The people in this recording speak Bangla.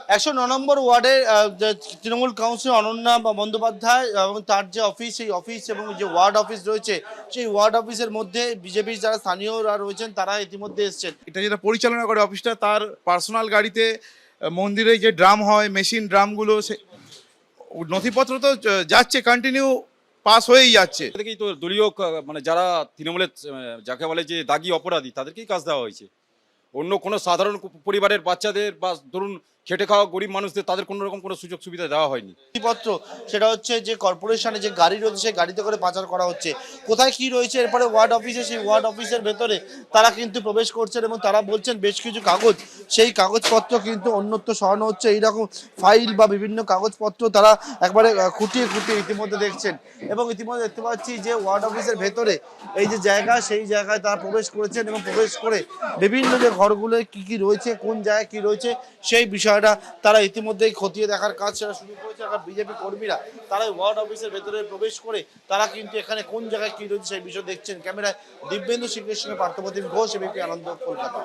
109 নম্বর ওয়ার্ডের যে তৃণমূল কাউন্সিলর অনন্যা বন্দ্যোপাধ্যায় এবং তার যে অফিস, সেই অফিস এবং যে ওয়ার্ড অফিস রয়েছে, সেই ওয়ার্ড অফিসের মধ্যে বিজেপির যারা স্থানীয়রা রয়েছেন তারা ইতিমধ্যে এসছেন। এটা যেটা পরিচালনা করে অফিসটা, তার পার্সোনাল গাড়িতে মন্দিরে যে ড্রাম হয়, মেশিন ড্রামগুলো, সে নথিপত্র তো যাচ্ছে, কন্টিনিউ পাস হয়েই যাচ্ছে। তাদেরকেই তো দলীয় মানে যারা তৃণমূলের যাকে বলে যে দাগি অপরাধী, তাদেরকেই কাজ দেওয়া হয়েছে। অন্য কোনো সাধারণ পরিবারের বাচ্চাদের বা ধরুন খেটে খাওয়া গরিব মানুষদের তাদের কোনো রকম কোনো সুযোগ সুবিধা দেওয়া হয়নি। নথিপত্র সেটা হচ্ছে যে কর্পোরেশনে যে গাড়ি রয়েছে সেই গাড়িতে করে পাচার করা হচ্ছে। কোথায় কি রয়েছে এরপরে ওয়ার্ড অফিসে, সেই ওয়ার্ড অফিসের ভেতরে তারা কিন্তু প্রবেশ করছেন এবং তারা বলছেন বেশ কিছু কাগজ, সেই কাগজপত্র কিন্তু অন্যত্র সরানো হচ্ছে। এইরকম ফাইল বা বিভিন্ন কাগজপত্র তারা একবারে খুঁটিয়ে খুঁটিয়ে ইতিমধ্যে দেখছেন। এবং ইতিমধ্যে দেখতে পাচ্ছি যে ওয়ার্ড অফিসের ভেতরে এই যে জায়গা, সেই জায়গায় তারা প্রবেশ করেছেন এবং প্রবেশ করে বিভিন্ন যে ঘরগুলোয় কি কি রয়েছে, কোন জায়গায় কি রয়েছে, সেই বিষয়টা তারা ইতিমধ্যেই খতিয়ে দেখার কাজ সেটা শুরু করেছে। এখন বিজেপি কর্মীরা তারা ওয়ার্ড অফিসের ভেতরে প্রবেশ করে তারা কিন্তু এখানে কোন জায়গায় কি রয়েছে সেই বিষয় দেখছেন। ক্যামেরায় দিব্যেন্দু সিংহের সঙ্গে পার্থপ্রতিম ঘোষ, এবিপি আনন্দ, কলকাতা।